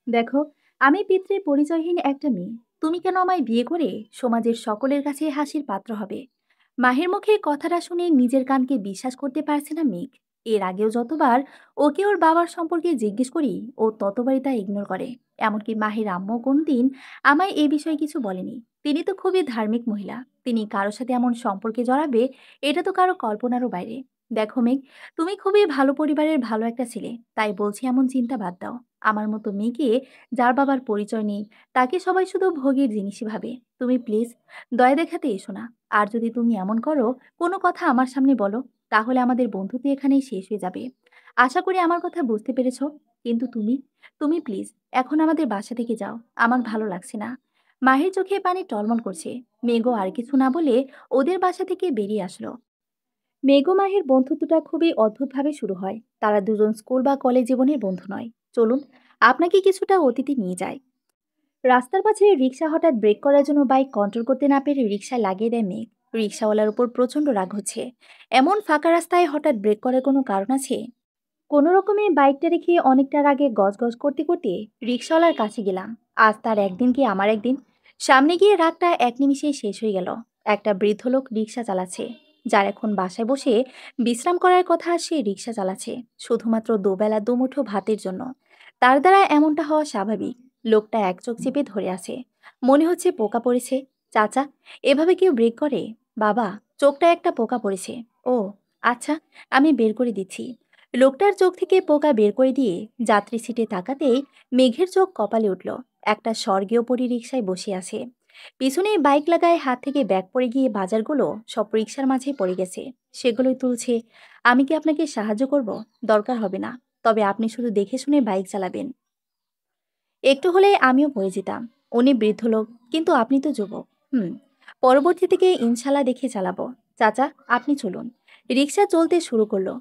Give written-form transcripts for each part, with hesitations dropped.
দেখো, আমি পিতৃ পরিচয়হীন একটা মেয়ে। তুমি কেন আমায় বিয়ে করে সমাজের সকলের কাছে হাসির পাত্র হবে? মাহির মুখে কথাটা শুনে নিজের কানকে বিশ্বাস করতে পারছে না মেঘ। এর আগেও যতবার ওকে ওর বাবার সম্পর্কে জিজ্ঞেস করি, ও ততবারই তা ইগনোর করে। এমনকি মাহির আম্মু কোনদিন আমায় এই বিষয়ে কিছু বলেনি। তিনি তো খুবই ধার্মিক মহিলা। তিনি কারোর সাথে এমন সম্পর্কে জড়াবে, এটা তো কারো কল্পনারও বাইরে। দেখো মেঘ, তুমি খুবই ভালো পরিবারের ভালো একটা ছেলে, তাই বলছি এমন চিন্তা বাদ দাও। আমার মতো মেয়েকে, যার বাবার পরিচয় নেই, তাকে সবাই শুধু ভোগের জিনিসই ভাবে। তুমি প্লিজ দয়া দেখাতে এসো না। আর যদি তুমি এমন করো, কোনো কথা আমার সামনে বলো, তাহলে আমাদের বন্ধুত্ব এখানেই শেষ হয়ে যাবে। আশা করি আমার কথা বুঝতে পেরেছো। কিন্তু তুমি তুমি প্লিজ এখন আমাদের বাসা থেকে যাও। আমার ভালো লাগছে না। মাহির চোখে পানি টলমল করছে। মেঘও আর কিছু না বলে ওদের বাসা থেকে বেরিয়ে আসলো। মেঘ ও মাহির বন্ধুত্বটা খুবই অদ্ভুতভাবে শুরু হয়। তারা দুজন স্কুল বা কলেজ জীবনের বন্ধু নয়। চলুন, আপনাকে কিছুটা অতীতে নিয়ে যায়। রাস্তার পাশে রিক্সা হঠাৎ ব্রেক করার জন্য বাইক কন্ট্রোল করতে না পেরে রিক্সায় লাগিয়ে দেয় মেঘ। রিক্সাওয়ালার উপর প্রচন্ড রাগ হচ্ছে। এমন ফাঁকা রাস্তায় হঠাৎ ব্রেক করার কোনো কারণ আছে? কোনো রকমে বাইকটা রেখে অনেকটার আগে গজগজ করতে করতে রিক্সাওয়ালার কাছে গেলাম। আজ তার একদিন কি আমার একদিন। সামনে গিয়ে রাগটা এক নিমিষেই শেষ হয়ে গেল। একটা বৃদ্ধ লোক রিক্সা চালাচ্ছে, যার এখন বাসায় বসে বিশ্রাম করার কথা, সে রিক্সা চালাচ্ছে শুধুমাত্র দুবেলা দুমুঠো ভাতের জন্য। তার দ্বারা এমনটা হওয়া স্বাভাবিক। লোকটা এক চোখ চেপে ধরে আছে, মনে হচ্ছে পোকা পড়েছে। চাচা, এভাবে কেউ ব্রেক করে? বাবা, চোখটা একটা পোকা পড়েছে। ও আচ্ছা, আমি বের করে দিচ্ছি। লোকটার চোখ থেকে পোকা বের করে দিয়ে যাত্রী সিটে তাকাতেই মেঘের চোখ কপালে উঠল। একটা স্বর্গীয় পরী রিকশায় বসে আছে। পিছনে বাইক লাগায় হাত থেকে ব্যাগ পড়ে গিয়ে বাজারগুলো সব রিকশার মাঝে পড়ে গেছে। সেগুলোই তুলছে। আমি কি আপনাকে সাহায্য করব? দরকার হবে না। তবে আপনি শুধু দেখে শুনে বাইক চালাবেন। একটু হলে আমিও পড়ে যেতাম। উনি বৃদ্ধ লোক, কিন্তু আপনি তো যুবক। হুম, পরবর্তী থেকে ইনশাল্লাহ দেখে চালাবো। চাচা, আপনি চলুন। রিকশা চলতে শুরু করলো।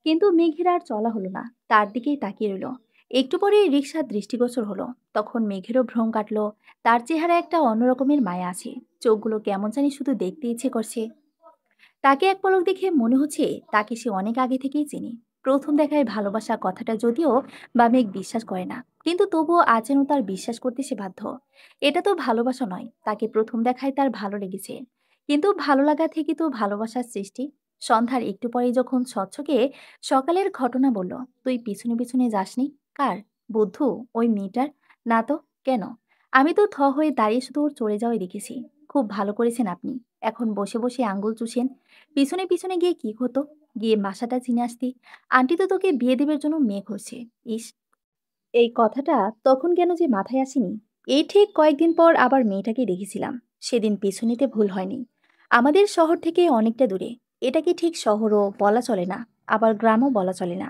কিন্তু মেঘের আর চলা হলো না। তার দিকেই তাকিয়ে রইল। একটু পরে রিকশার দৃষ্টিগোচর হলো। তখন মেঘেরও ভ্রম কাটলো। তার চেহারা একটা অন্যরকমের মায়া আছে। চোখগুলো কেমন জানি শুধু দেখতে ইচ্ছে করছে। তাকে এক পলক দেখে মনে হচ্ছে তাকে সে অনেক আগে থেকেই চিনি। প্রথম দেখায় ভালোবাসা কথাটা যদিও বা মেঘ বিশ্বাস করে না, কিন্তু তবুও আজ যেন তার বিশ্বাস করতে সে বাধ্য। এটা তো ভালোবাসা নয়, তাকে প্রথম দেখায় তার ভালো লেগেছে। কিন্তু ভালো লাগা থেকে তো ভালোবাসার সৃষ্টি। সন্ধ্যার একটু পরেই যখন স্বচ্ছকে সকালের ঘটনা বলল, তুই পিছনে পিছনে যাসনি? কার? বুদ্ধু? ওই মেয়েটার? না তো। কেন? আমি তো থ হয়ে দাঁড়িয়ে শুধু ওর চলে যাওয়াই দেখেছি। খুব ভালো করেছেন আপনি। এখন বসে বসে আঙ্গুল চুষেন। পিছনে পিছনে গিয়ে কি হতো? গিয়ে বাসাটা চিনে আসতি। আন্টি তো তোকে বিয়ে দেবার জন্য মেয়ে করছে। ইস, এই কথাটা তখন কেন যে মাথায় আসেনি। এই ঠিক কয়েকদিন পর আবার মেয়েটাকে দেখেছিলাম। সেদিন পিছু নিতে ভুল হয়নি। আমাদের শহর থেকে অনেকটা দূরে। এটাকে ঠিক শহরও বলা চলে না, আবার গ্রামও বলা চলে না।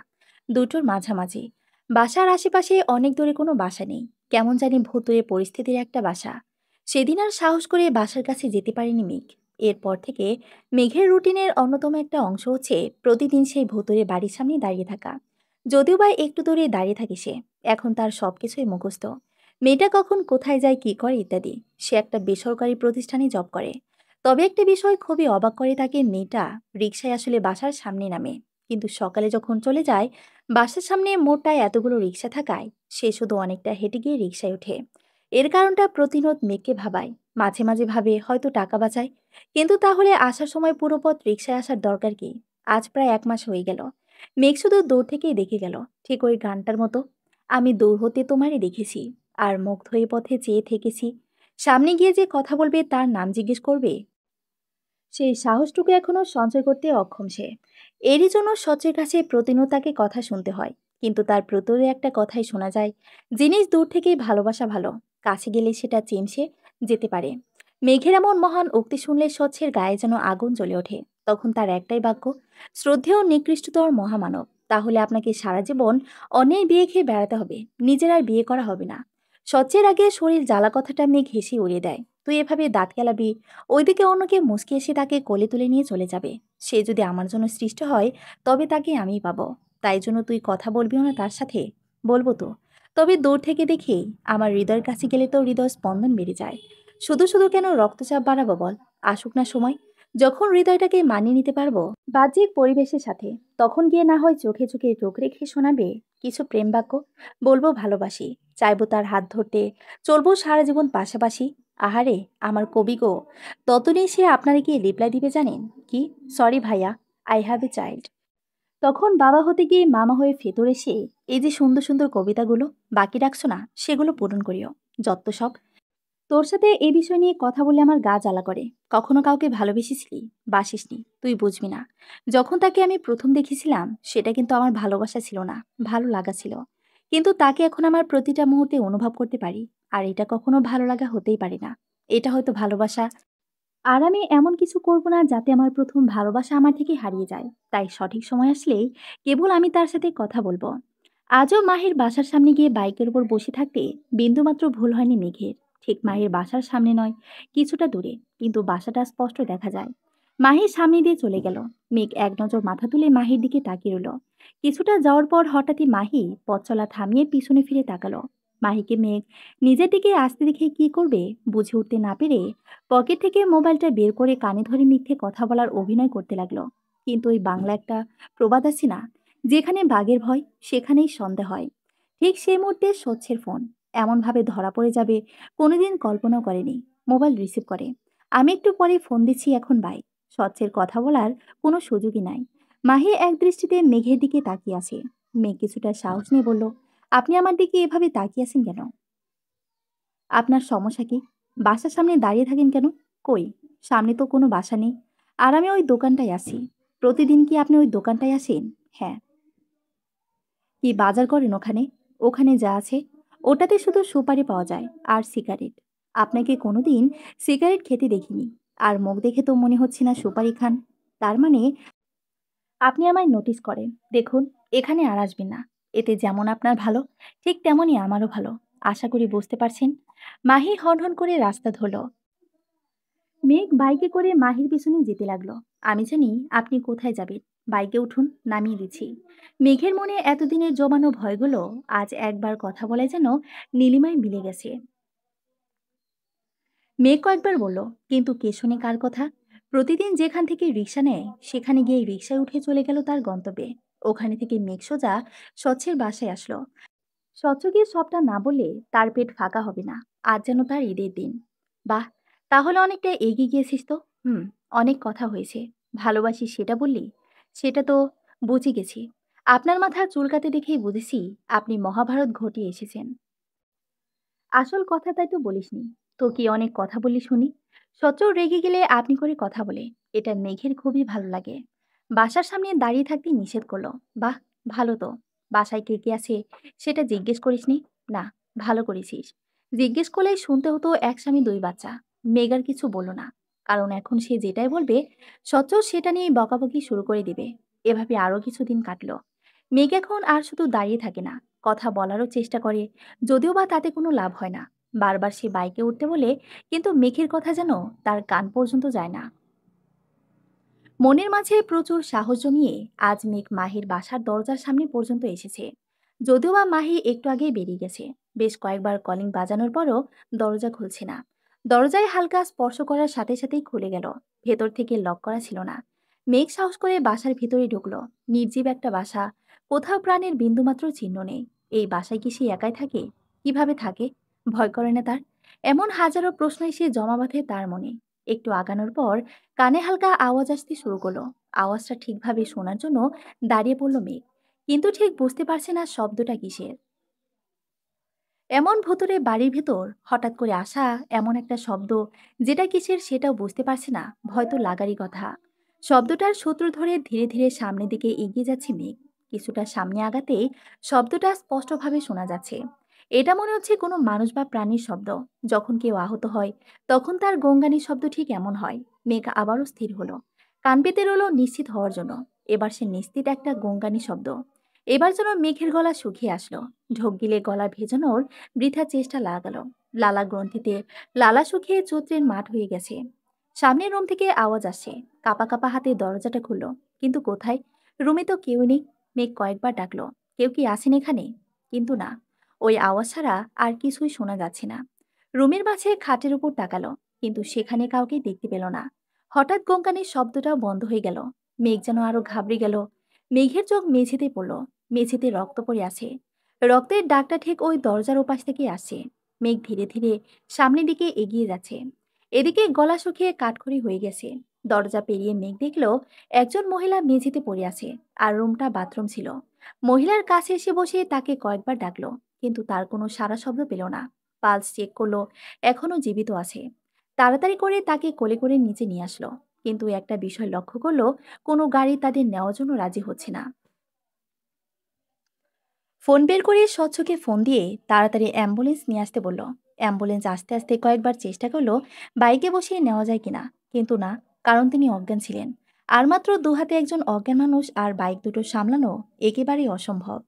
দুটোর মাঝামাঝি। বাসার আশেপাশে অনেক দূরে কোনো বাসা নেই। কেমন জানি ভুতুড়ে পরিস্থিতির একটা বাসা। সেদিন আর সাহস করে বাসার কাছে যেতে পারেনি মেঘ। এরপর থেকে মেঘের রুটিনের অন্যতম একটা অংশ হচ্ছে প্রতিদিন সেই ভুতুড়ে বাড়ির সামনে দাঁড়িয়ে থাকা। যদিও বা একটু দূরে দাঁড়িয়ে থাকে সে, এখন তার সবকিছুই মুখস্থ। মেয়েটা কখন কোথায় যায়, কি করে ইত্যাদি। সে একটা বেসরকারি প্রতিষ্ঠানে জব করে। তবে একটা বিষয় খুবই অবাক করে তাকে, মেয়েটা রিকশায় আসলে বাসার সামনে নামে। কিন্তু সকালে যখন চলে যায়, বাসার সামনে মোড়টায় এতগুলো রিকশা থাকায় সে শুধু অনেকটা হেঁটে গিয়ে রিকশায় ওঠে। এর কারণটা প্রতিরোধ মেঘকে ভাবায়। মাঝে মাঝে ভাবে হয়তো টাকা বাঁচায়। কিন্তু তাহলে আসার সময় পুরো পথ রিকশায় আসার দরকার কি? আজ প্রায় 1 মাস হয়ে গেল। মেঘ শুধু দূর থেকেই দেখে গেল, ঠিক ওই গানটার মতো। আমি দূর হতে তোমারই দেখেছি, আর মুগ্ধ হয়ে পথে চেয়ে থেকেছি। সামনে গিয়ে যে কথা বলবে, তার নাম জিজ্ঞেস করবে, সেই সাহসটুকু এখনো সঞ্চয় করতে অক্ষম সে। এরই জন্য সচ্চের কাছে প্রতিনিয়ত তাকে কথা শুনতে হয়। কিন্তু তার প্রতিরে একটা কথাই শোনা যায়, জিনিস দূর থেকেই ভালোবাসা ভালো, কাছে গেলে সেটা চেমসে যেতে পারে। মেঘের এমন মহান উক্তি শুনলে স্বচ্ছের গায়ে যেন আগুন জ্বলে ওঠে। তখন তার একটাই বাক্য, শ্রদ্ধেয় নিকৃষ্টতর মহামানব, তাহলে আপনাকে সারা জীবন অন্যের বিয়ে খেয়ে বেড়াতে হবে, নিজের আর বিয়ে করা হবে না। স্বচ্ছের আগে শরীর জ্বালা কথাটা মেঘ হেসে উড়িয়ে দেয়। তুই এভাবে দাঁত কেলাবি, ওইদিকে অন্যকে মুচকি এসে তাকে কোলে তুলে নিয়ে চলে যাবে। সে যদি আমার জন্য সৃষ্ট হয়, তবে তাকে আমিই পাবো। তাই জন্য তুই কথা বলবিও না তার সাথে? বলবো তো। তবে দূর থেকে দেখেই আমার হৃদয়ের কাছে গেলে তো হৃদয় স্পন্দন বেড়ে যায়। শুধু শুধু কেন রক্তচাপ বাড়াবো বল? আসুক না সময়। যখন হৃদয়টাকে মানিয়ে নিতে পারবো বাহ্যিক পরিবেশের সাথে, তখন গিয়ে না হয় চোখে চোখে চোখ রেখে শোনাবে কিছু প্রেম বাক্য, বলবো ভালোবাসি, চাইবো তার হাত ধরতে, চলবো সারা জীবন পাশাপাশি। আহারে আমার কবি গো, ততদিন সে আপনারে গিয়ে রিপ্লাই দিবে জানেন কি? সরি ভাইয়া, আই হ্যাভ এ চাইল্ড। তখন বাবা হতে গিয়ে মামা হয়ে ফেতর এসে এই যে সুন্দর সুন্দর কবিতাগুলো বাকি রাখছো না, সেগুলো পূরণ করিও। যত সব। তোর সাথে এই বিষয় নিয়ে কথা বলে আমার গা জ্বালা করে। কখনো কাউকে ভালোবেসেছিলি? বাসিসনি, তুই বুঝবি না। যখন তাকে আমি প্রথম দেখেছিলাম সেটা কিন্তু আমার ভালোবাসা ছিল না, ভালো লাগা ছিল। কিন্তু তাকে এখন আমার প্রতিটা মুহূর্তে অনুভব করতে পারি। আর এটা কখনো ভালো লাগা হতেই পারে না। এটা হয়তো ভালোবাসা। আর আমি এমন কিছু করব না যাতে আমার প্রথম ভালোবাসা আমার থেকে হারিয়ে যায়। তাই সঠিক সময় আসলেই কেবল আমি তার সাথে কথা বলবো। আজও মাহির বাসার সামনে গিয়ে বাইকের উপর বসে থাকতে বিন্দুমাত্র ভুল হয়নি মেঘের। ঠিক মাহির বাসার সামনে নয়, কিছুটা দূরে, কিন্তু বাসাটা স্পষ্ট দেখা যায়। মাহির সামনে দিয়ে চলে গেল। মেঘ এক নজর মাথা তুলে মাহির দিকে তাকিয়ে রইল। কিছুটা যাওয়ার পর হঠাৎই মাহি পথ চলা থামিয়ে পিছনে ফিরে তাকালো। মাহিকে মেঘ নিজের দিকে আসতে দেখে কি করবে বুঝে উঠতে না পেরে পকেট থেকে মোবাইলটা বের করে কানে ধরে মিথ্যে কথা বলার অভিনয় করতে লাগলো। কিন্তু ওই বাংলা একটা প্রবাদ আছে না, যেখানে বাঘের ভয় সেখানেই সন্দেহ হয়। ঠিক সেই মুহূর্তে স্বচ্ছের ফোন এমনভাবে ধরা পড়ে যাবে কোনোদিন কল্পনাও করেনি। মোবাইল রিসিভ করে। আমি একটু পরে ফোন দিচ্ছি, এখন বাই। স্বচ্ছের কথা বলার কোনো সুযোগই নাই। মাহি এক দৃষ্টিতে মেঘের দিকে তাকিয়ে আছে। মেঘ কিছুটা সাহস নিয়ে বলল, আপনি আমার দিকে এভাবে তাকিয়ে আছেন কেন? আপনার সমস্যা কি? বাসার সামনে দাঁড়িয়ে থাকেন কেন? কই, সামনে তো কোনো বাসা নেই। আর আমি ওই দোকানটায় আছি। প্রতিদিন কি আপনি ওই দোকানটায় আসেন? হ্যাঁ। কি বাজার করেন ওখানে? ওখানে যা আছে ওটাতে শুধু সুপারি পাওয়া যায় আর সিগারেট। আপনাকে কোনোদিন সিগারেট খেতে দেখিনি। আর মুখ দেখে তো মনে হচ্ছে না সুপারি খান। তার মানে আপনি আমায় নোটিস করেন। দেখুন, এখানে আর আসবেন না। এতে যেমন আপনার ভালো, ঠিক তেমনই আমারও ভালো। আশা করি বুঝতে পারছেন। মাহি হনহন করে রাস্তা ধরল। মেঘ বাইকে করে মাহির পিছনে যেতে লাগলো। আমি জানি আপনি কোথায় যাবেন। বাইকে উঠুন, নামিয়ে দিচ্ছি। মেঘের মনে এতদিনের জমানো ভয়গুলো আজ একবার কথা বলে যেন নীলিমায় মিলে গেছে। মেঘ কয়েকবার বলল, কিন্তু কে শোনে কার কথা? প্রতিদিন যেখান থেকে রিক্সা নেয় সেখানে গিয়ে রিক্সায় উঠে চলে গেল তার গন্তব্যে। ওখানে থেকে মেঘ সোজা স্বচ্ছের বাসায় আসলো। স্বচ্ছ গিয়ে সবটা না বললে তার পেট ফাঁকা হবে না। আজ যেন তার ঈদের দিন। বাহ, তাহলে অনেকটা এগিয়ে গিয়েছিস তো। হুম, অনেক কথা হয়েছে। ভালোবাসি সেটা বললি? সেটা তো বুঝে গেছি। আপনার মাথা চুলকাতে দেখেই বুঝেছি আপনি মহাভারত ঘটিয়ে এসেছেন। আসল কথা তাই তো বলিসনি। তো কি অনেক কথা বলি শুনি? সচর রেগে গেলে আপনি করে কথা বলে, এটা মেঘের খুবই ভালো লাগে। বাসার সামনে দাঁড়িয়ে থাকতে নিষেধ করলো। বাহ, ভালো তো। বাসায় কে কে আছে সেটা জিজ্ঞেস করিসনি? না, ভালো করেছিস। জিজ্ঞেস করলেই শুনতে হতো এক স্বামী দুই বাচ্চা। মেঘ আর কিছু বলল না, কারণ এখন সে যেটাই বলবে সচর সেটা নিয়ে বকাবকি শুরু করে দিবে। এভাবে আরো কিছুদিন কাটলো। মেঘ এখন আর শুধু দাঁড়িয়ে থাকে না, কথা বলারও চেষ্টা করে। যদিও বা তাতে কোনো লাভ হয় না। বারবার সে বাইকে উঠতে বলে, কিন্তু মেঘের কথা যেন তার কান পর্যন্ত যায় না। মনের মাঝে প্রচুর সাহস জমিয়ে আজ মেঘ মাহির বাসার দরজার সামনে পর্যন্ত এসেছে। যদিও বা মাহি একটু আগেই বেরিয়ে গেছে। বেশ কয়েকবার কলিং বাজানোর পরও দরজা খুলছে না। দরজায় হালকা স্পর্শ করার সাথে সাথেই খুলে গেল। ভেতর থেকে লক করা ছিল না। মেঘ সাহস করে বাসার ভিতরে ঢুকলো। নির্জীব একটা বাসা। কোথাও প্রাণের বিন্দুমাত্র চিহ্ন নেই। এই বাসায় কি সে একাই থাকে? কিভাবে থাকে? ভয় করে না তার? এমন হাজারো প্রশ্ন এসে জমা বাঁধে তার মনে। একটু আগানোর পর কানে হালকা আওয়াজ আসতে শুরু করলো। আওয়াজটা ঠিকভাবে শোনার জন্য দাঁড়িয়ে পড়ল মেঘ। কিন্তু ঠিক বুঝতে পারছে না শব্দটা কিসের। এমন ভুতুড়ে বাড়ির ভেতর হঠাৎ করে আসা এমন একটা শব্দ, যেটা কিসের সেটাও বুঝতে পারছে না। ভয় তো লাগারই কথা। শব্দটার সূত্র ধরে ধীরে ধীরে সামনের দিকে এগিয়ে যাচ্ছে মেঘ। কিছুটা সামনে আগাতেই শব্দটা স্পষ্টভাবে শোনা যাচ্ছে। এটা মনে হচ্ছে কোনো মানুষ বা প্রাণীর শব্দ। যখন কেউ আহত হয় তখন তার গঙ্গানি শব্দ ঠিক এমন হয়। মেঘ আবারও স্থির হলো। কান পেতে রইল নিশ্চিত হওয়ার জন্য। এবার সে নিশ্চিত একটা গঙ্গানি শব্দ। এবার যেন মেঘের গলা শুকিয়ে আসলো। ঢোক গিলে গলা ভেজানোর বৃথা চেষ্টা লাগালো। লালা গ্রন্থিতে লালা শুকিয়ে চোত্রের মাঠ হয়ে গেছে। সামনের রুম থেকে আওয়াজ আসছে। কাপা কাপা হাতে দরজাটা খুললো। কিন্তু কোথায়? রুমে তো কেউ নেই। মেঘ কয়েকবার ডাকলো, কেউ কি আছেন এখানে? কিন্তু না। ওই আওয়াজ ছাড়া আর কিছুই শোনা যাচ্ছে না। রুমের মাঝে খাটের উপর তাকালো, কিন্তু সেখানে কাউকে দেখতে পেল না। হঠাৎ গোঙ্গানির শব্দটাও বন্ধ হয়ে গেল। মেঘ যেন আরো ঘাবড়ে গেল। মেঘের চোখ মেঝেতে পড়ল। মেঝেতে রক্ত পড়ে আছে। রক্তের দাগটা ঠিক ওই দরজার ওপাশ থেকে আসছে। মেঘ ধীরে ধীরে সামনের দিকে এগিয়ে যাচ্ছে। এদিকে গলা শুকিয়ে কাঠখড়ি হয়ে গেছে। দরজা পেরিয়ে মেঘ দেখলো একজন মহিলা মেঝেতে পড়ে আছে। আর রুমটা বাথরুম ছিল। মহিলার কাছে এসে বসে তাকে কয়েকবার ডাকলো, কিন্তু তার কোনো সাড়া শব্দ পেল না। পালস চেক করলো, এখনো জীবিত আছে। তাড়াতাড়ি করে তাকে কোলে করে নিচে নিয়ে আসলো। কিন্তু একটা বিষয় লক্ষ্য করলো, কোনো গাড়ি তাদের নেওয়ার জন্য রাজি হচ্ছে না। ফোন বের করে স্বচ্ছকে ফোন দিয়ে তাড়াতাড়ি অ্যাম্বুলেন্স নিয়ে আসতে বলল। অ্যাম্বুলেন্স আস্তে আস্তে কয়েকবার চেষ্টা করলো বাইকে বসিয়ে নেওয়া যায় কিনা, কিন্তু না, কারণ তিনি অজ্ঞান ছিলেন। আর মাত্র দু হাতে একজন অজ্ঞান মানুষ আর বাইক দুটো সামলানো একেবারেই অসম্ভব।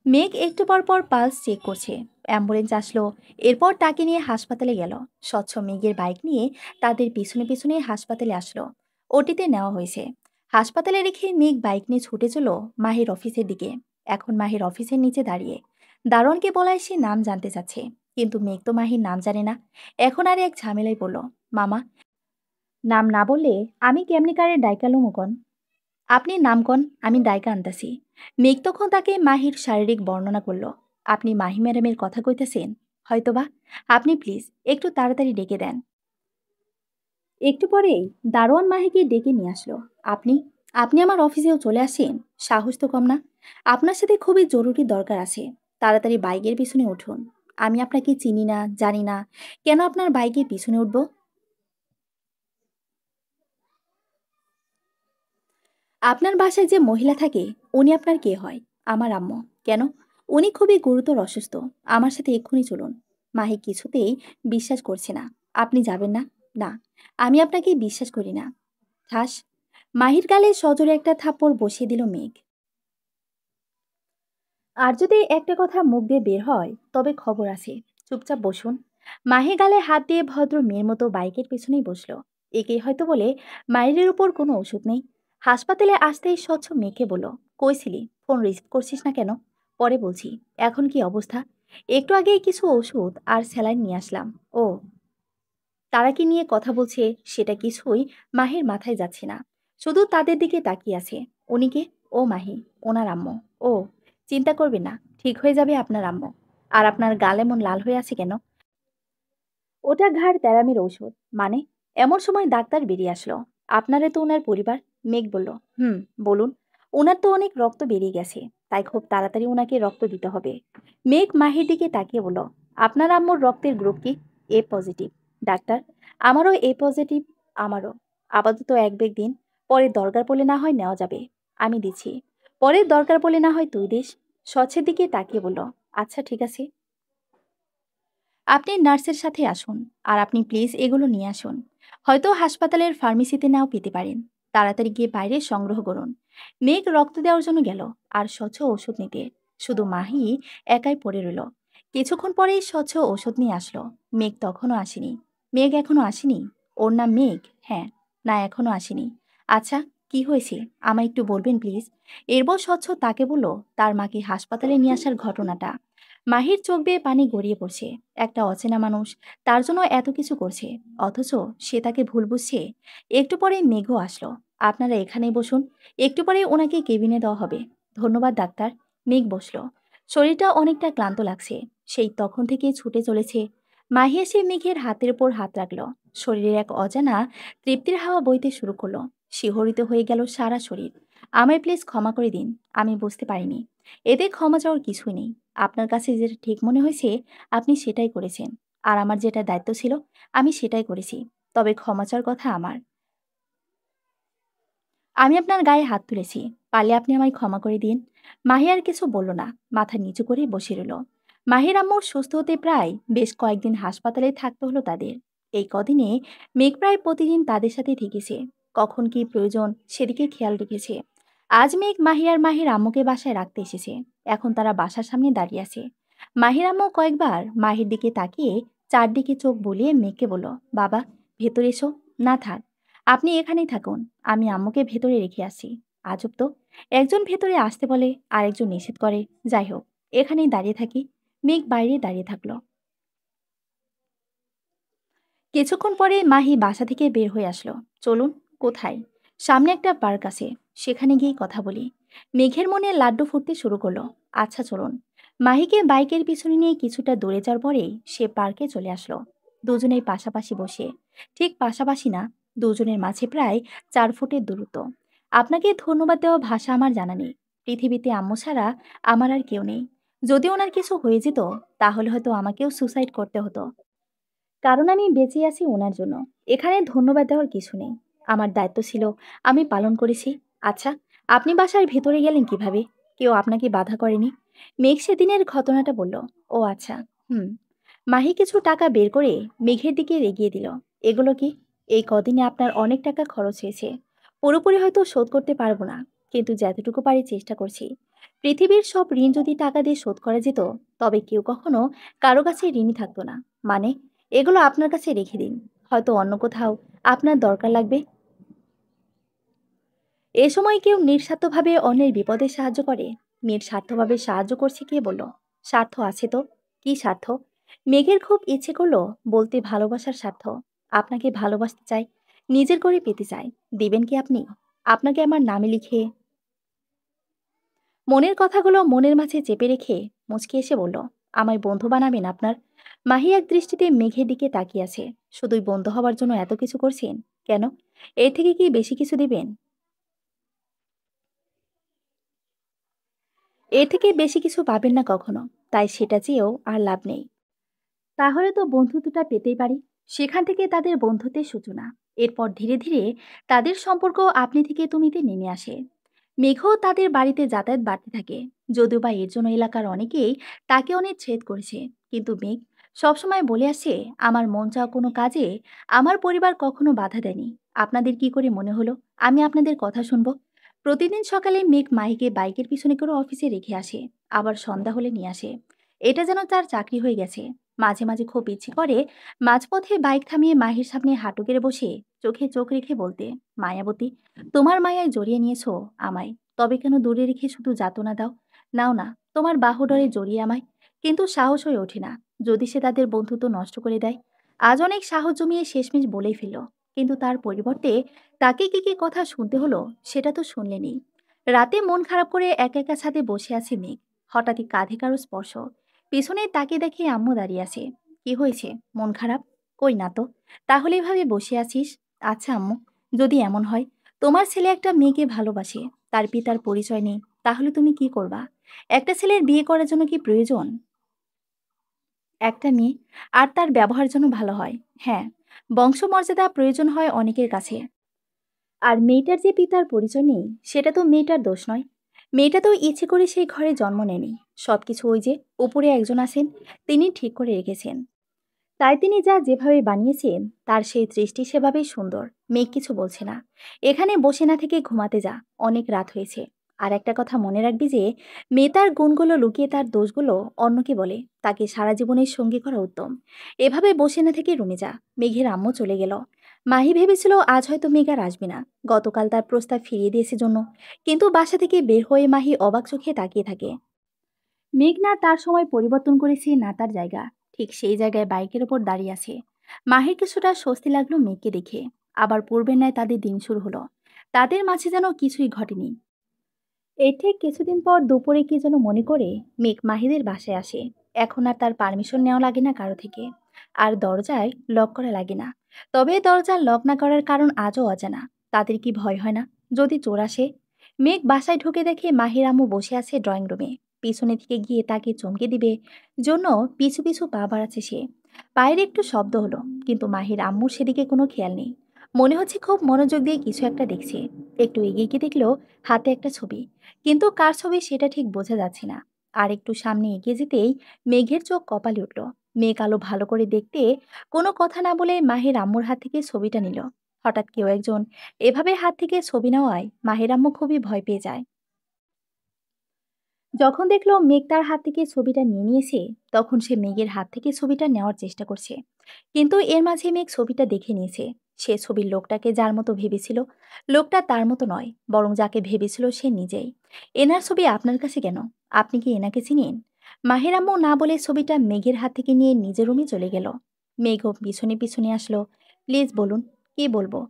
মেঘ একটু পর পর পালস চেক করছে। অ্যাম্বুলেন্স আসলো। এরপর তাকে নিয়ে হাসপাতালে গেল। স্বচ্ছ মেঘের বাইক নিয়ে তাদের পিছনে পিছনে হাসপাতালে আসলো। ওটিতে নেওয়া হয়েছে। হাসপাতালে রেখে মেঘ বাইক নিয়ে ছুটে চলো মাহির অফিসের দিকে। এখন মাহির অফিসের নিচে দাঁড়িয়ে দারোয়ানকে বলায় সে নাম জানতে চাচ্ছে, কিন্তু মেঘ তো মাহির নাম জানে না। এখন আর এক ঝামেলায় পড়ল। মামা, নাম না বললে আমি কেমনি কারে ডাইকালুমুকন। আপনি নাম কন, আমি দায়কা আনতাছি। মেঘ তখন তাকে মাহির শারীরিক বর্ণনা করল। আপনি মাহি ম্যাডামের কথা কইতেছেন? হয়তোবা। আপনি প্লিজ একটু তাড়াতাড়ি ডেকে দেন। একটু পরেই দারোয়ান মাহিকে ডেকে নিয়ে আসলো। আপনি আপনি আমার অফিসেও চলে আসেন? সাহস তো কম না। আপনার সাথে খুবই জরুরি দরকার আছে। তাড়াতাড়ি বাইকের পিছনে উঠুন। আমি আপনাকে চিনি না, জানি না, কেন আপনার বাইকের পিছনে উঠবো? আপনার বাসায় যে মহিলা থাকে, উনি আপনার কে হয়? আমার আম্মু। কেন? উনি খুবই গুরুতর অসুস্থ। আমার সাথে এক্ষুনি চলুন। মাহি কিছুতেই বিশ্বাস করছে না। আপনি যাবেন না? না, আমি আপনাকে বিশ্বাস করি না। ঠাস। মাহির গালে সজোরে একটা থাপ্পড় বসিয়ে দিল মেঘ। আর যদি একটা কথা মুখ দিয়ে বের হয়, তবে খবর আছে। চুপচাপ বসুন। মাহি গালে হাত দিয়ে ভদ্র মেয়ের মতো বাইকের পেছনেই বসলো। একেই হয়তো বলে মায়ের উপর কোনো ওষুধ নেই। হাসপাতালে আসতেই স্বচ্ছ মেয়েকে বলল, কইছিলি ফোন রিসিভ করছিস না কেন? পরে বলছি। এখন কি অবস্থা? একটু আগেই কিছু ওষুধ আর স্যালাইন নিয়ে আসলাম। ও, তারা কি নিয়ে কথা বলছে সেটা কিছুই মাহির মাথায় যাচ্ছে না। শুধু তাদের দিকে তাকিয়ে আছে। উনি কে? ও মাহি, ওনার আম্মু। ও, চিন্তা করবেন না, ঠিক হয়ে যাবে আপনার আম্মু। আর আপনার গাল এমন লাল হয়ে আছে কেন? ওটা ঘাড় তেরামির ঔষধ। মানে? এমন সময় ডাক্তার বেরিয়ে আসলো। আপনারে তো ওনার পরিবার। মেঘ বলল, হুম, বলুন। ওনার তো অনেক রক্ত বেরিয়ে গেছে, তাই খুব তাড়াতাড়ি ওনাকে রক্ত দিতে হবে। মেঘ মাহির দিকে তাকিয়ে বলল, আপনার আম্মুর রক্তের গ্রুপ কি? এ পজিটিভ। ডাক্তার, আমারও এ পজিটিভ। আমারও। আপাতত এক বেগ দিন, পরে দরকার পড়লে না হয় নেওয়া যাবে। আমি দিচ্ছি। পরে দরকার পড়লে না হয় তুই দিস। স্বচ্ছের দিকে তাকিয়ে বলল, আচ্ছা ঠিক আছে। আপনি নার্সের সাথে আসুন। আর আপনি প্লিজ এগুলো নিয়ে আসুন। হয়তো হাসপাতালের ফার্মেসিতে নাও পেতে পারেন। তাড়াতাড়ি গিয়ে বাইরে সংগ্রহ করুন। মেঘ রক্ত দেওয়ার জন্য গেল। আর স্বচ্ছ ওষুধ নিতে। শুধু মাহি একাই পড়ে রইল। কিছুক্ষণ পরেই স্বচ্ছ ওষুধ নিয়ে আসলো। মেঘ তখনও আসেনি। মেঘ এখনো আসেনি? ওর নাম মেঘ? হ্যাঁ। না, এখনো আসেনি। আচ্ছা, কি হয়েছে আমায় একটু বলবেন প্লিজ? এরপর স্বচ্ছ তাকে বলল তার মাকে হাসপাতালে নিয়ে আসার ঘটনাটা। মাহির চোখ বেয়ে পানি গড়িয়ে পড়ছে। একটা অচেনা মানুষ তার জন্য এত কিছু করছে, অথচ সে তাকে ভুল বুঝছে। একটু পরে মেঘও আসলো। আপনারা এখানেই বসুন, একটু পরে ওনাকে কেবিনে দেওয়া হবে। ধন্যবাদ ডাক্তার। মেঘ বসলো। শরীরটা অনেকটা ক্লান্ত লাগছে। সেই তখন থেকে ছুটে চলেছে। মাহি এসে মেঘের হাতের উপর হাত রাখলো। শরীরের এক অজানা তৃপ্তির হাওয়া বইতে শুরু করলো। শিহরিত হয়ে গেল সারা শরীর। আমায় প্লিজ ক্ষমা করে দিন, আমি বুঝতে পারিনি। এতে ক্ষমা চাওয়ার কিছুই নেই। আপনার কাছে যেটা ঠিক মনে হয়েছে আপনি সেটাই করেছেন। আর আমার যেটা দায়িত্ব ছিল আমি সেটাই করেছি। তবে ক্ষমা চাওয়ার কথা আমার। আমি আপনার গায়ে হাত তুলেছি। পারলে আপনি আমায় ক্ষমা করে দিন। মাহি আর কিছু বলল না। মাথা নিচু করে বসে রইল। মাহির আম্মুর সুস্থ হতে প্রায় বেশ কয়েকদিন হাসপাতালে থাকতে হলো তাদের। এই কদিনে মেঘ প্রায় প্রতিদিন তাদের সাথে থেকেছে। কখন কি প্রয়োজন সেদিকে খেয়াল রেখেছে। আজ মেঘ মাহি আর মাহির আম্মুকে বাসায় রাখতে এসেছে। এখন তারা বাসার সামনে দাঁড়িয়ে আছে। মাহির আম্মু কয়েকবার মাহির দিকে তাকিয়ে চারদিকে চোখ বুলিয়ে মেঘকে বলল, বাবা, ভেতরে এসো। না থাক, আপনি এখানেই থাকুন। আমি আম্মুকে ভেতরে রেখে আসি। আজব তো, একজন ভেতরে আসতে বলে আর একজন নিষেধ করে। যাই হোক, এখানেই দাঁড়িয়ে থাকি। মেঘ বাইরে দাঁড়িয়ে থাকলো। কিছুক্ষণ পরে মাহি বাসা থেকে বের হয়ে আসলো। চলুন। কোথায়? সামনে একটা পার্ক আছে, সেখানে গিয়ে কথা বলি। মেঘের মনে লাড্ডু ফুটতে শুরু করলো। আচ্ছা চলুন। মাহিকে বাইকের পিছনে নিয়ে কিছুটা দূরে যাওয়ার পরেই সে পার্কে চলে আসলো। দুজনেই পাশাপাশি বসে, ঠিক পাশাপাশি না, দুজনের মাঝে প্রায় 4 ফুটের দূরত্ব। আপনাকে ধন্যবাদ দেওয়া ভাষা আমার জানা নেই। পৃথিবীতে আম্মু ছাড়া আমার আর কেউ নেই। যদি ওনার কিছু হয়ে যেত, তাহলে হয়তো আমাকেও সুসাইড করতে হতো। কারণ আমি বেঁচে আছি ওনার জন্য। এখানে ধন্যবাদ দেওয়ার কিছু নেই। আমার দায়িত্ব ছিল, আমি পালন করেছি। আচ্ছা, আপনি বাসার ভেতরে গেলেন কিভাবে? কেউ আপনাকে বাধা করেনি? মেঘ সেদিনের ঘটনাটা বলল। ও আচ্ছা। হুম। মাহি কিছু টাকা বের করে মেঘের দিকে এগিয়ে দিল। এগুলো কি? এই কদিনে আপনার অনেক টাকা খরচ হয়েছে। পুরোপুরি হয়তো শোধ করতে পারবো না, কিন্তু যতটুকু পারি চেষ্টা করছি। পৃথিবীর সব ঋণ যদি টাকা দিয়ে শোধ করা যেত, তবে কেউ কখনো কারো কাছে ঋণী থাকতো না। মানে, এগুলো আপনার কাছে রেখে দিন। হয়তো অন্য কোথাও আপনার দরকার লাগবে। এ সময় কেউ নিঃস্বার্থভাবে অন্যের বিপদে সাহায্য করে? নিঃস্বার্থভাবে সাহায্য করছে কে বলল? স্বার্থ আছে তো। কি স্বার্থ? মেঘের খুব ইচ্ছে করলো বলতে ভালোবাসার স্বার্থ। আপনাকে ভালোবাসতে চাই, নিজের করে পেতে চাই। দিবেন কি আপনি? আপনাকে আমার নামে লিখে। মনের কথাগুলো মনের মাঝে চেপে রেখে মুচকি এসে বলল, আমায় বন্ধু বানাবেন আপনার? মাহি এক দৃষ্টিতে মেঘের দিকে তাকিয়ে আছে। শুধুই বন্ধু হবার জন্য এত কিছু করছেন কেন? এর থেকে কি বেশি কিছু দিবেন? এর থেকে বেশি কিছু পাবেন না কখনো। তাই সেটা চেয়েও আর লাভ নেই। তাহলে তো বন্ধুত্বটা পেতেই পারি। সেখান থেকে তাদের বন্ধুত্বের সূচনা। এরপর ধীরে ধীরে তাদের সম্পর্ক আপনি থেকে তুমিতে নেমে আসে। মেঘও তাদের বাড়িতে যাতায়াত বাড়তে থাকে। যদিও বা এর জন্য এলাকার অনেকেই তাকে অনেক ছেদ করেছে, কিন্তু মেঘ সবসময় বলে আসে, আমার মন চাওয়া কোনো কাজে আমার পরিবার কখনো বাধা দেয়নি। আপনাদের কি করে মনে হলো আমি আপনাদের কথা শুনবো? প্রতিদিন সকালে মেঘ মাহিকে বাইকের পিছনে করে অফিসে রেখে আসে, আবার সন্ধ্যা হলে নিয়ে আসে। এটা যেন তার চাকরি হয়ে গেছে। মাঝে মাঝে খুব ইচ্ছে করে মাঝপথে বাইক থামিয়ে মাহির সামনে হাঁটু গেড়ে বসে চোখে চোখ রেখে বলতে, মায়াবতী, তোমার মায়ায় জড়িয়ে নিয়েছো আমায়। তবে কেন দূরে রেখে শুধু যাতনা দাও? নাও না, তোমার বাহুডরে জড়িয়ে আমায়। কিন্তু সাহস হয়ে ওঠে না। যদি সে তাদের বন্ধুত্ব নষ্ট করে দেয়? আজ অনেক সাহস জমিয়ে শেষমেশ বলেই ফেলল। কিন্তু তার পরিবর্তে তাকে কি কি কথা শুনতে হলো, সেটা তো শুনলেনি। রাতে মন খারাপ করে একা একা ছাদে বসে আছে মেঘ। হঠাৎই কাঁধে কারো স্পর্শ। পিছনে তাকে দেখে আম্মু দাঁড়িয়ে আছে। কি হয়েছে? মন খারাপ? কই না তো। তাহলে এভাবে বসে আছিস? আচ্ছা আম্মু, যদি এমন হয় তোমার ছেলে একটা মেয়েকে ভালোবাসে, তার পিতার পরিচয় নেই, তাহলে তুমি কি করবা? একটা ছেলের বিয়ে করার জন্য কি প্রয়োজন একটা মেয়ে আর তার ব্যবহার যেন ভালো হয়? হ্যাঁ, বংশমর্যাদা প্রয়োজন হয় অনেকের কাছে। আর মেয়েটার যে পিতার পরিচয় নেই, সেটা তো মেয়েটার দোষ নয়। মেয়েটা তো ইচ্ছে করে সেই ঘরে জন্ম নেয়নি। সবকিছু ওই যে উপরে একজন আছেন, তিনি ঠিক করে রেখেছেন। তাই তিনি যা যেভাবে বানিয়েছেন, তার সেই দৃষ্টি সেভাবেই সুন্দর। মেঘ কিছু বলছে না। এখানে বসে না থেকে ঘুমাতে যা, অনেক রাত হয়েছে। আর একটা কথা মনে রাখবি যে মেয়ে তার গুণগুলো লুকিয়ে তার দোষগুলো অন্যকে বলে, তাকে সারা জীবনের সঙ্গী করা উত্তম। এভাবে বসে না থেকে রুমে যা। মেঘের আম্মু চলে গেল। মাহি ভেবেছিল আজ হয়তো মেঘ আর আসবে না। গতকাল তার প্রস্তাব ফিরিয়ে দিয়েছে জন্য। কিন্তু বাসা থেকে বের হয়ে মাহি অবাক চোখে তাকিয়ে থাকে। মেঘ না তার সময় পরিবর্তন করেছে, না তার জায়গা। ঠিক সেই জায়গায় বাইকের ওপর দাঁড়িয়ে আছে। মাহির কিছুটা স্বস্তি লাগলো মেঘকে দেখে। আবার পূর্বের ন্যায় তাদের দিন শুরু হলো। তাদের মাঝে যেন কিছুই ঘটেনি। এর ঠিক কিছুদিন পর দুপুরে কি যেন মনে করে মেঘ মাহিদের বাসায় আসে। এখন আর তার পারমিশন নেওয়া লাগে না কারো থেকে। আর দরজায় লক করা লাগে না। তবে দরজা লক না করার কারণ আজও অজানা। তাদের কি ভয় হয় না যদি চোর আসে? মেঘ বাসায় ঢুকে দেখে মাহির আম্মু বসে আছে ড্রয়িং রুমে। পিছনে দিকে গিয়ে তাকে চমকে দিবে জন্য পিছু পিছু পা বাড়াচ্ছে সে। পায়ের একটু শব্দ হলো, কিন্তু মাহির আম্মুর সেদিকে কোনো খেয়াল নেই। মনে হচ্ছে খুব মনোযোগ দিয়ে কিছু একটা দেখছে। একটু এগিয়ে গিয়ে দেখলো হাতে একটা ছবি, কিন্তু কার ছবি সেটা ঠিক বোঝা যাচ্ছে না। আর একটু সামনে এগিয়ে যেতেই মেঘের চোখ কপালে উঠল। মেঘ আলো ভালো করে দেখতে কোনো কথা না বলে মাহির আম্মুর হাত থেকে ছবিটা নিল। হঠাৎ কেউ একজন এভাবে হাত থেকে ছবি নেওয়ায় মাহির আম্মু খুবই ভয় পেয়ে যায়। যখন দেখলো মেঘ তার হাত থেকে ছবিটা নিয়ে নিয়েছে, তখন সে মেঘের হাত থেকে ছবিটা নেওয়ার চেষ্টা করছে। কিন্তু এর মাঝে মেঘ ছবিটা দেখে নিয়েছে। সে ছবির লোকটাকে যার মতো ভেবেছিল, লোকটা তার মতো নয়, বরং যাকে ভেবেছিল সে নিজেই। এনার ছবি আপনার কাছে কেন? আপনি কি এনাকে চিনেন? মাহের আম্মু না বলে ছবিটা মেঘের হাত থেকে নিয়ে নিজের রুমে চলে গেল। মেঘও পিছনে পিছনে আসলো। প্লিজ বলুন, কি বলবো?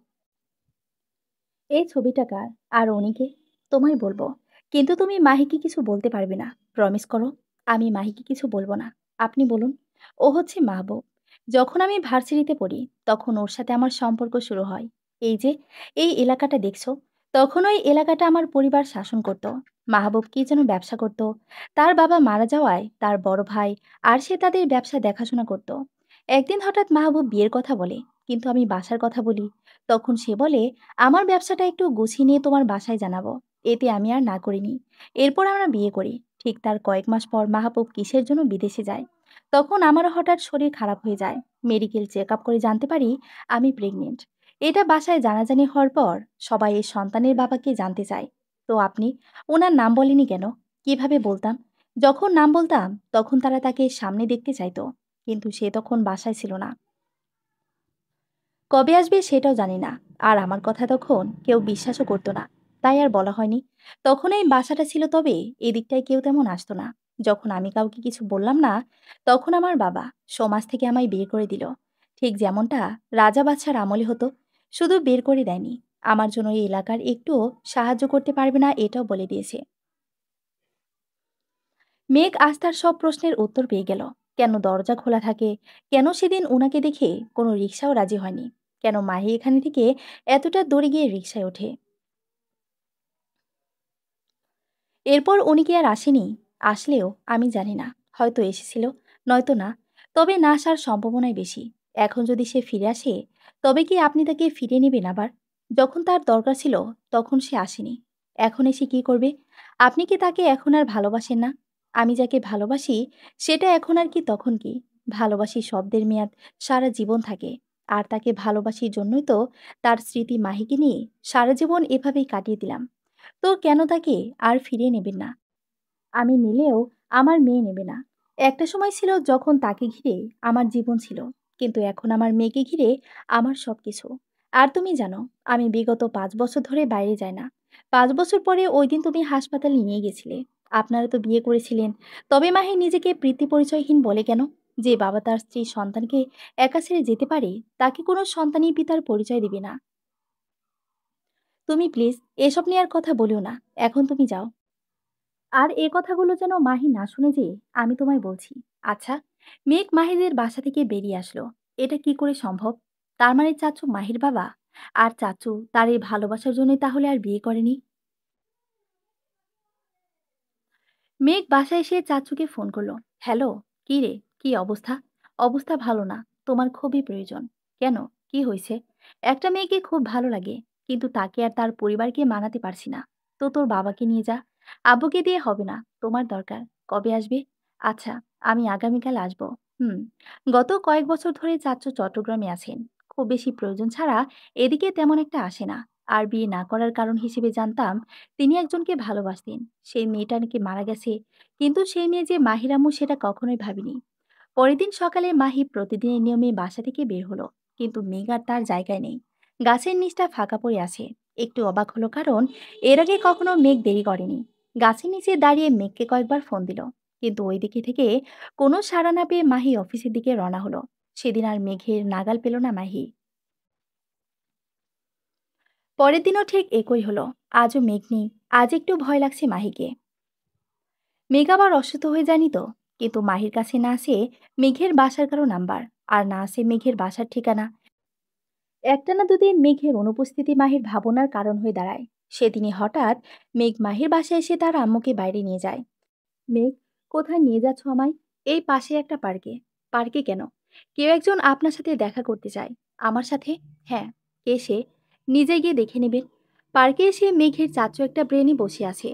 এই ছবিটা কার? আর উনিকে? তোমায় বলবো। কিন্তু তুমি মাহিকে কিছু বলতে পারবে না। প্রমিস করো। আমি মাহিকে কিছু বলবো না। আপনি বলুন। ও হচ্ছে মাহবুব। যখন আমি ভার্সিটিতে পড়ি তখন ওর সাথে আমার সম্পর্ক শুরু হয়। এই যে এই এলাকাটা দেখছো, তখন ওই এলাকাটা আমার পরিবার শাসন করত। মাহবুব কি যেন ব্যবসা করত। তার বাবা মারা যাওয়ায় তার বড় ভাই আর সে তাদের ব্যবসা দেখাশোনা করত। একদিন হঠাৎ মাহবুব বিয়ের কথা বলে, কিন্তু আমি বাসার কথা বলি। তখন সে বলে, আমার ব্যবসাটা একটু গুছিয়ে নিয়ে তোমার বাসায় জানাবো। এতে আমি আর না করিনি। এরপর আমরা বিয়ে করি। ঠিক তার কয়েক মাস পর মাহবুব কিসের জন্য বিদেশে যায়। তখন আমারও হঠাৎ শরীর খারাপ হয়ে যায়। মেডিকেল চেক আপ করে জানতে পারি আমি প্রেগনেন্ট। এটা বাসায় জানাজানি হওয়ার পর সবাই এই সন্তানের বাবাকে জানতে চায়। তো আপনি ওনার নাম বলেনি কেন? কিভাবে বলতাম? যখন নাম বলতাম তখন তারা তাকে সামনে দেখতে চাইতো, কিন্তু সে তখন বাসায় ছিল না। কবে আসবে সেটাও জানি না। আর আমার কথা তখন কেউ বিশ্বাসও করতো না। তাই আর বলা হয়নি। তখন এই বাসাটা ছিল, তবে এদিকটায় কেউ তেমন আসতো না। যখন আমি কাউকে কিছু বললাম না, তখন আমার বাবা সমাজ থেকে আমায় বের করে দিল। ঠিক যেমনটা রাজা বাদশার আমলে হতো। শুধু বের করে দেয়নি, আমার জন্য এই এলাকার একটুও সাহায্য করতে পারবে না এটাও বলে দিয়েছে। মেঘ আজ তার সব প্রশ্নের উত্তর পেয়ে গেল। কেন দরজা খোলা থাকে, কেন সেদিন ওনাকে দেখে কোনো রিক্সাও রাজি হয়নি, কেন মাহি এখানে থেকে এতটা দূরে গিয়ে রিক্সায় ওঠে। এরপর উনি কি আর আসেনি? আসলেও আমি জানি না। হয়তো এসেছিল, নয়তো না। তবে না আসার সম্ভাবনাই বেশি। এখন যদি সে ফিরে আসে, তবে কি আপনি তাকে ফিরিয়ে নেবেন আবার? যখন তার দরকার ছিল তখন সে আসেনি। এখন এসে কি করবে? আপনি কি তাকে এখন আর ভালোবাসেন না? আমি যাকে ভালোবাসি সেটা এখন আর কি তখন কি? ভালোবাসি শব্দের মেয়াদ সারা জীবন থাকে। আর তাকে ভালোবাসির জন্যই তো তার স্মৃতি মাহিকে নিয়ে সারা জীবন এভাবেই কাটিয়ে দিলাম। তো কেন তাকে আর ফিরিয়ে নেবেন না? আমি নিলেও আমার মেয়ে নেবে না। একটা সময় ছিল যখন তাকে ঘিরে আমার জীবন ছিল, কিন্তু এখন আমার মেয়েকে ঘিরে আমার সবকিছু। আর তুমি জানো, আমি বিগত 5 বছর ধরে বাইরে যাই না। 5 বছর পরে ওই দিন তুমি হাসপাতালে নিয়ে গেছিলে। আপনারা তো বিয়ে করেছিলেন। তবে মাহি নিজেকে প্রীতি পরিচয়হীন বলে কেন? যে বাবা তার স্ত্রী সন্তানকে একা ছেড়ে যেতে পারে, তাকে কোনো সন্তানই পিতার পরিচয় দিবে না। তুমি প্লিজ এসব নিয়ে আর কথা বলিও না। এখন তুমি যাও। আর এ কথাগুলো যেন মাহি না শুনে যে আমি তোমায় বলছি। আচ্ছা, মেঘ মাহিদের বাসা থেকে বেরিয়ে আসলো। এটা কি করে সম্ভব? তার মানে চাচু মাহির বাবা। আর চাচু তার এই ভালোবাসার জন্যই তাহলে আর বিয়ে করেনি। মেঘ বাসায় এসে চাচুকে ফোন করলো। হ্যালো, কি রে, কি অবস্থা? অবস্থা ভালো না। তোমার খুবই প্রয়োজন। কেন, কি হয়েছে? একটা মেয়েকে খুব ভালো লাগে, কিন্তু তাকে আর তার পরিবারকে মানাতে পারছি না। তো তোর বাবাকে নিয়ে যা। আব্বুকে দিয়ে হবে না, তোমার দরকার। কবে আসবে? আচ্ছা, আমি আগামীকাল আসবো। হুম। গত কয়েক বছর ধরে চাচু চট্টগ্রামে আছেন। খুব বেশি প্রয়োজন ছাড়া এদিকে তেমন একটা আসে না। আর বিয়ে না করার কারণ হিসেবে জানতাম তিনি একজনকে ভালোবাসতেন। সেই মেয়েটা নাকি মারা গেছে। কিন্তু সেই মেয়ে যে মাহির আম্মু সেটা কখনোই ভাবিনি। পরের দিন সকালে মাহি প্রতিদিনের নিয়মে বাসা থেকে বের হলো, কিন্তু মেঘ আর তার জায়গায় নেই। গাছের নিচটা ফাঁকা পড়ে আছে। একটু অবাক হলো, কারণ এর আগে কখনো মেঘ দেরি করেনি। গাছের নিচে দাঁড়িয়ে মেঘকে কয়েকবার ফোন দিল, কিন্তু ওই দিকে থেকে কোনো সাড়া না পেয়ে মাহি অফিসের দিকে রওনা হলো। সেদিন আর মেঘের নাগাল পেল না মাহি। পরের দিনও ঠিক একই হলো। আজও মেঘ নেই। আজ একটু ভয় লাগছে মাহিকে। মেঘ আবার অসুস্থ হয়ে যায়নি তো? কিন্তু মাহির কাছে না আছে মেঘের বাসার কারো নাম্বার, আর না আছে মেঘের বাসার ঠিকানা। একটানা দুদিন মেঘের অনুপস্থিতি মাহির ভাবনার কারণ হয়ে দাঁড়ায়। সেদিনই হঠাৎ মেঘ মাহির বাসায় এসে তার আম্মুকে বাইরে নিয়ে যায়। মেঘ, কোথায় নিয়ে যাচ্ছ আমায়? এই পাশে একটা পার্কে। পার্কে কেন? কেউ একজন আপনার সাথে দেখা করতে চায়। আমার সাথে? হ্যাঁ। কে সে? নিজে গিয়ে দেখে নেবেন। পার্কে এসে মেঘের চাচু একটা ব্রেনে বসে আছে।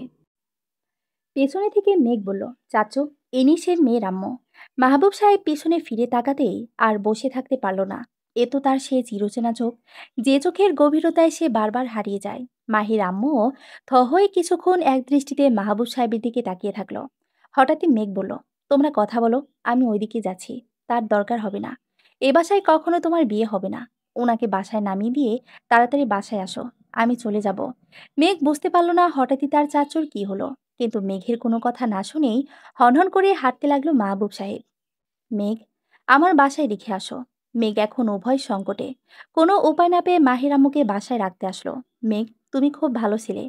পেছনে থেকে মেঘ বলল, চাচু, ইনি সে মেয়ের আম্মু। মাহবুব সাহেব পিছনে ফিরে তাকাতেই আর বসে থাকতে পারল না। এ তো তার সে চিরচেনা চোখ, যে চোখের গভীরতায় সে বারবার হারিয়ে যায়। মাহির আম্মুও থ হয়ে কিছুক্ষণ এক দৃষ্টিতে মাহবুব সাহেবের দিকে তাকিয়ে থাকলো। হঠাৎই মেঘ বলল, তোমরা কথা বলো, আমি ওইদিকে যাচ্ছি। তার দরকার হবে না। এ বাসায় কখনো তোমার বিয়ে হবে না। ওনাকে বাসায় নামিয়ে দিয়ে তাড়াতাড়ি বাসায় আসো। আমি চলে যাব। মেঘ বুঝতে পারল না হঠাৎই তার চাচুর কি হলো, কিন্তু মেঘের কোনো কথা না শুনেই হনহন করে হাঁটতে লাগলো মাহবুব সাহেব। মেঘ, আমার বাসায় রেখে আসো। মেঘ এখন উভয় সংকটে। কোনো উপায় না পেয়ে মাহির আম্মুকে বাসায় রাখতে আসলো। মেঘ, তুমি খুব ভালো ছিলে,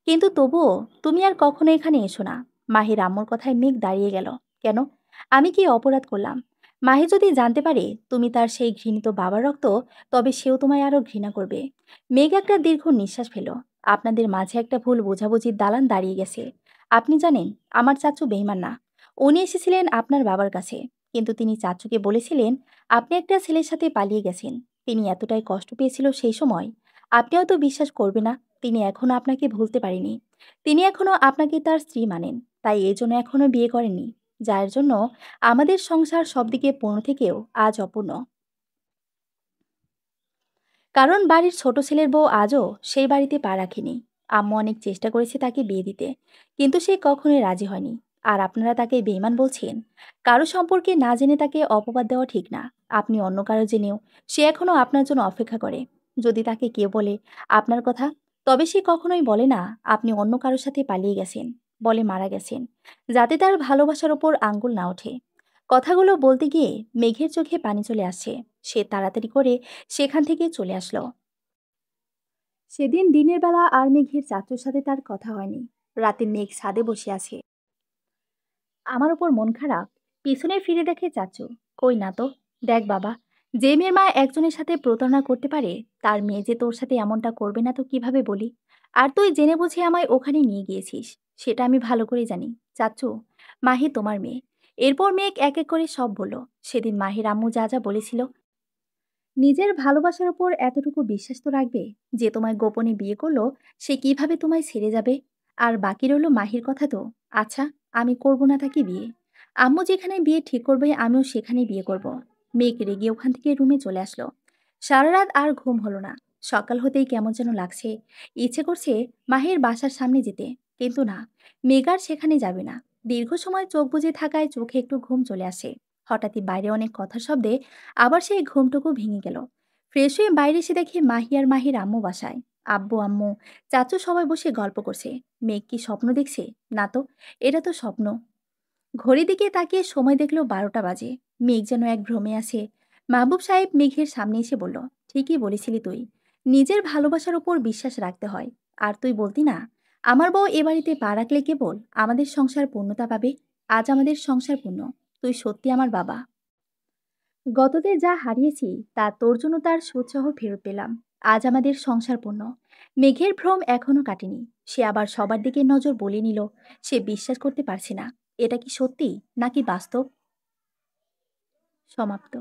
কিন্তু তবুও তুমি আর কখনো এখানে এসো না। মাহির আম্মুর কথায় মেঘ দাঁড়িয়ে গেল। কেন? আমি কি অপরাধ করলাম? মাহি যদি জানতে পারে তুমি তার সেই ঘৃণিত বাবার রক্ত, তবে সেও তোমায় আরো ঘৃণা করবে। মেঘ একটা দীর্ঘ নিঃশ্বাস ফেল। আপনাদের মাঝে একটা ভুল বোঝাবুঝির দালান দাঁড়িয়ে গেছে। আপনি জানেন, আমার চাচু বেইমান না। উনি এসেছিলেন আপনার বাবার কাছে, কিন্তু তিনি চাচুকে বলেছিলেন আপনি একটা ছেলের সাথে পালিয়ে গেছেন। তিনি এতটাই কষ্ট পেয়েছিল সেই সময়, আপনি হয়তো বিশ্বাস করবে না, তিনি এখনো আপনাকে ভুলতে পারেনি। তিনি এখনো আপনাকে তার স্ত্রী মানেন, তাই এই জন্য এখনো বিয়ে করেননি। যার জন্য আমাদের সংসার সবদিকে পূর্ণ থেকেও আজ অপূর্ণ। কারণ বাড়ির ছোট ছেলের বউ আজও সেই বাড়িতে পা রাখেনি। আম্মু অনেক চেষ্টা করেছে তাকে বিয়ে দিতে, কিন্তু সে কখনোই রাজি হয়নি। আর আপনারা তাকে বেঈমান বলছেন। কারো সম্পর্কে না জেনে তাকে অপবাদ দেওয়া ঠিক না। আপনি অন্য কারো জেনেও সে এখনো আপনার জন্য অপেক্ষা করে। যদি তাকে কেউ বলে আপনার কথা, তবে সে কখনোই বলে না আপনি অন্য কারোর সাথে পালিয়ে গেছেন, বলে মারা গেছেন, যাতে তার ভালোবাসার ওপর আঙ্গুল না ওঠে। কথাগুলো বলতে গিয়ে মেঘের চোখে পানি চলে আসছে। সে তাড়াতাড়ি করে সেখান থেকে চলে আসলো। সেদিন দিনের বেলা আর মেঘের চাচুর সাথে তার কথা হয়নি। রাতে মেঘ ছাদে বসে আছে। আমার ওপর মন খারাপ। পিছনে ফিরে দেখে চাচু। কই না তো। দেখ বাবা, যে মেয়ের মা একজনের সাথে প্রতারণা করতে পারে, তার মেয়ে যে তোর সাথে এমনটা করবে না তো কিভাবে বলি? আর তুই জেনে বুঝে আমায় ওখানে নিয়ে গিয়েছিস, সেটা আমি ভালো করে জানি। চাচু, মাহি তোমার মেয়ে। এরপর মেঘ এক এক করে সব বলল। সেদিন মাহির আম্মু যা যা বলেছিল। নিজের ভালোবাসার উপর এতটুকু বিশ্বাস তো রাখবে, যে তোমায় গোপনে বিয়ে করলো সে কিভাবে তোমায় ছেড়ে যাবে। আর বাকি রইল মাহির কথা তো। আচ্ছা, আমি করব না তাকে বিয়ে। আম্মু যেখানে বিয়ে ঠিক করবে আমিও সেখানে বিয়ে করব। মেঘ রেগে ওখান থেকে রুমে চলে আসলো। সারা রাত আর ঘুম হলো না। সকাল হতেই কেমন যেন লাগছে। ইচ্ছে করছে মাহির বাসার সামনে যেতে, কিন্তু না, মেঘ আর সেখানে যাবে না। দীর্ঘ সময় চোখ বুজে থাকায় চোখে একটু ঘুম চলে আসে। হঠাৎই বাইরে অনেক কথার শব্দে আবার সেই ঘুমটুকু ভেঙে গেল। ফ্রেশ হয়ে বাইরে এসে দেখে মাহি আর মাহির আম্মু বাসায়। আব্বু আম্মু চাচু সবাই বসে গল্প করছে। মেঘ কি স্বপ্ন দেখছে? না তো, এটা তো স্বপ্ন। ঘড়ির দিকে তাকিয়ে সময় দেখলো 12টা বাজে। মেঘ যেন এক ভ্রমে আছে। মাহবুব সাহেব মেঘের সামনে এসে বলল, ঠিকই বলেছিলি তুই, নিজের ভালোবাসার উপর বিশ্বাস রাখতে হয়। আর তুই বলতি না আমার বউ এ বাড়িতে পা রাখলে কেবল আমাদের সংসার পূর্ণতা পাবে। আজ আমাদের সংসার পূর্ণ। তুই সত্যি আমার বাবা। গততে যা হারিয়েছি তা তোর জন্য তার সুৎসহ ফেরত পেলাম। আজ আমাদের সংসার পূর্ণ। মেঘের ভ্রম এখনো কাটেনি। সে আবার সবার দিকে নজর বলে নিল। সে বিশ্বাস করতে পারছে না, এটা কি সত্যি নাকি বাস্তব। সমাপ্ত।